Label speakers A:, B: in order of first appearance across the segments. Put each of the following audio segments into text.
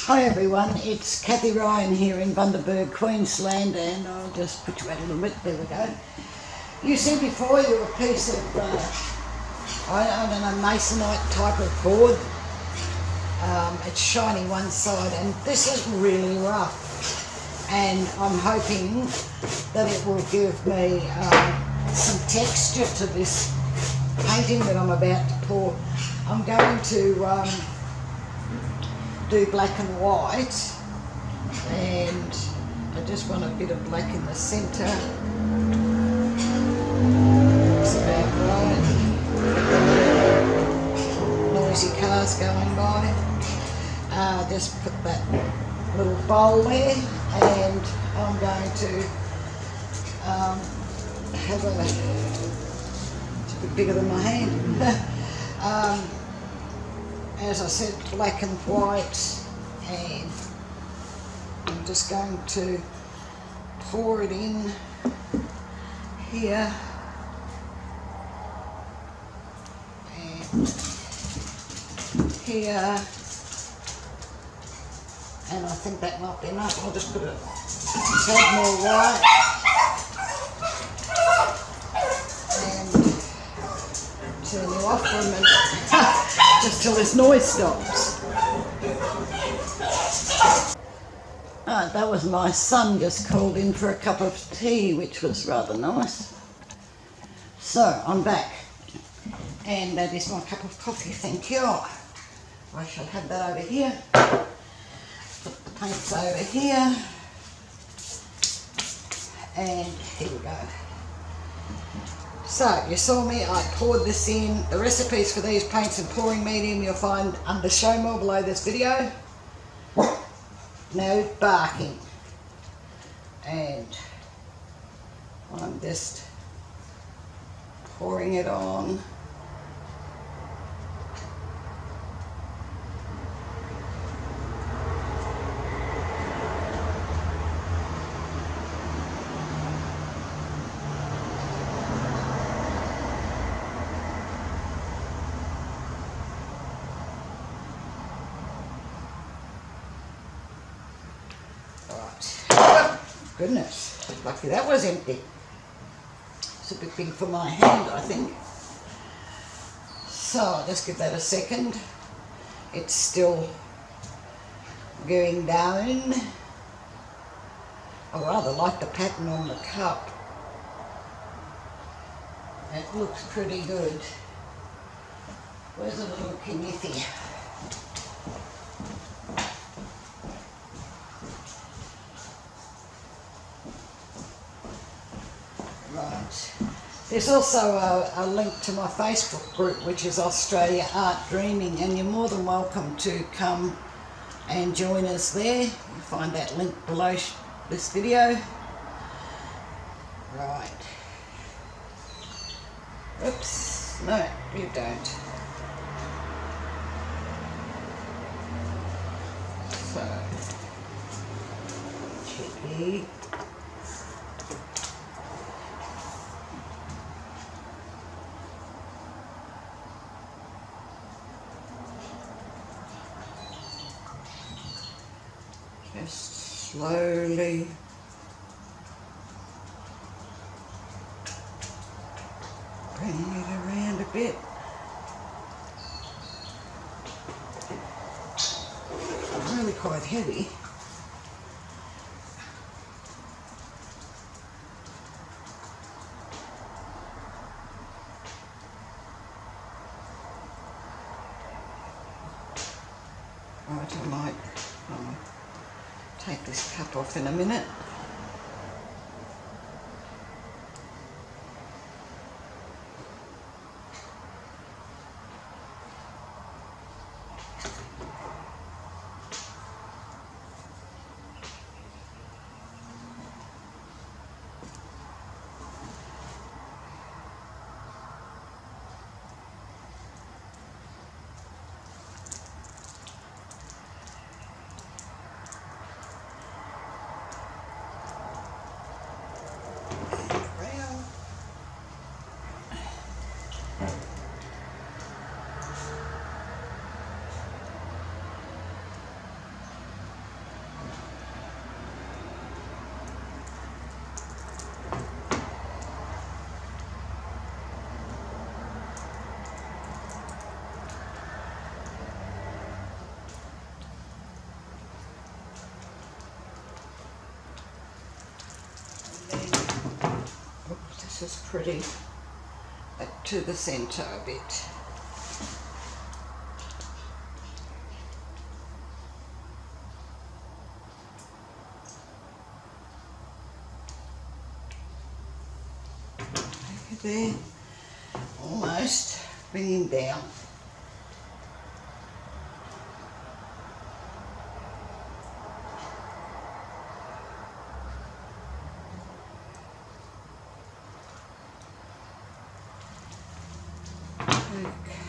A: Hi everyone, it's Kathie Ryan here in Bundaberg, Queensland, and I'll just put you out a little bit, there we go. You see before you a piece of, I don't know, masonite type of board. It's shiny one side and this is really rough, and I'm hoping that it will give me some texture to this painting that I'm about to pour. I'm going to do black and white, and I just want a bit of black in the centre. It's about right. Noisy cars going by. Just put that little bowl there, and I'm going to have a, it's a bit bigger than my hand. As I said, black and white, and I'm just going to pour it in here and here, and I think that might be enough. I'll just put a tad more white and turn you off for a minute. Just till this noise stops. That was my son just called in for a cup of tea, which was rather nice. So I'm back, and that is my cup of coffee, thank you. I shall have that over here. Put the paints over here, and here we go. So, you saw me, I poured this in. The recipes for these paints and pouring medium you'll find under show more below this video. No barking. And I'm just pouring it on. Goodness, lucky that was empty. It's a bit big for my hand, I think. So I'll just give that a second. It's still going down. I rather like the pattern on the cup. It looks pretty good. Where's the little Kathie? Right. There's also a link to my Facebook group, which is Australia Art Dreaming, and you're more than welcome to come and join us there. You'll find that link below this video. Right. Oops. No, you don't. So, chili. Just slowly bring it around a bit. It's really quite heavy. Right, I might take this cup off in a minute. this is pretty. Back to the centre a bit. There, almost bringing down.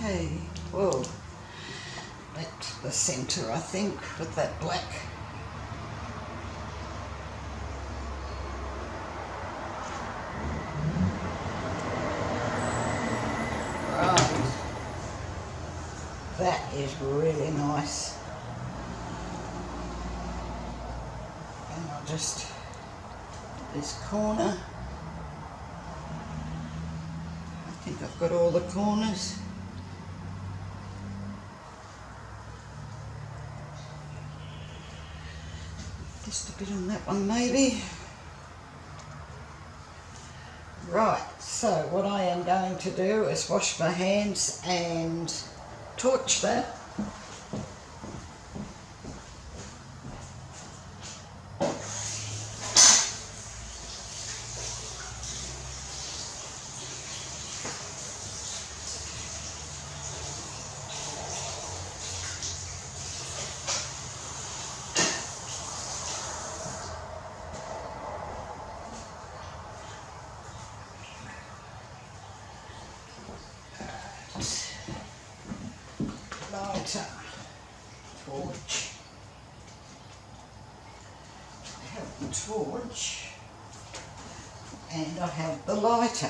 A: Okay, well, that's the centre, I think, with that black. That is really nice. And I'll just, this corner, I think I've got all the corners. Just a bit on that one maybe. Right, so what I am going to do is wash my hands and torch that. Lighter, torch. I have the torch and I have the lighter.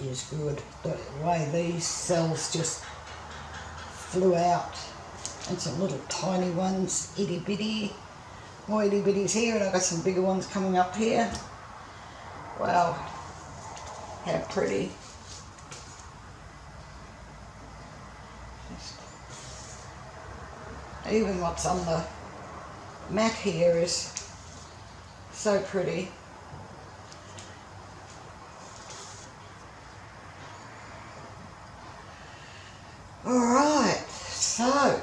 A: Is good. The way these cells just flew out, and some little tiny ones, itty bitty, more itty bitties here, and I've got some bigger ones coming up here. Wow, how pretty. Even what's on the mat here is so pretty. Alright, so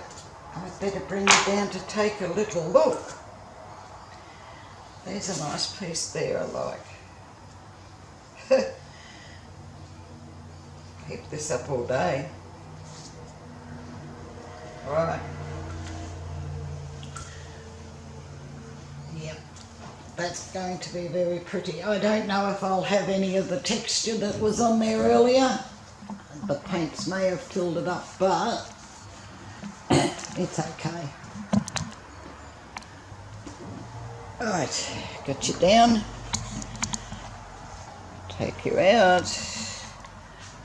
A: I'd better bring you down to take a little look. There's a nice piece there I like. Keep this up all day. Right. Yep, that's going to be very pretty. I don't know if I'll have any of the texture that was on there earlier. The paints may have filled it up, but it's okay. Alright, got you down, take you out,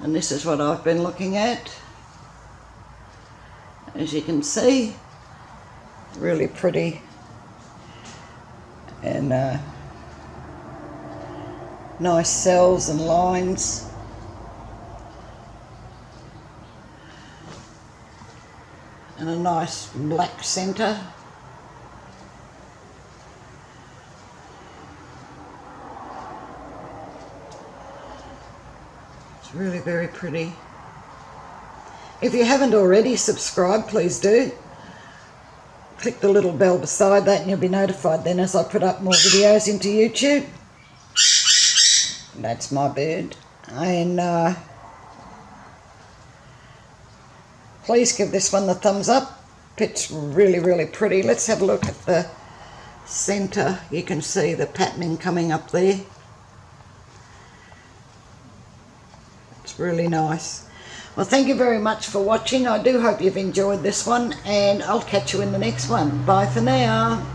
A: and this is what I've been looking at. As you can see, really pretty, and nice cells and lines. And a nice black centre. It's really very pretty. If you haven't already subscribed, please do. Click the little bell beside that and you'll be notified then as I put up more videos into YouTube. That's my bird. And please give this one the thumbs up. It's really, really pretty. Let's have a look at the centre. You can see the patterning coming up there. It's really nice. Well, thank you very much for watching. I do hope you've enjoyed this one, and I'll catch you in the next one. Bye for now.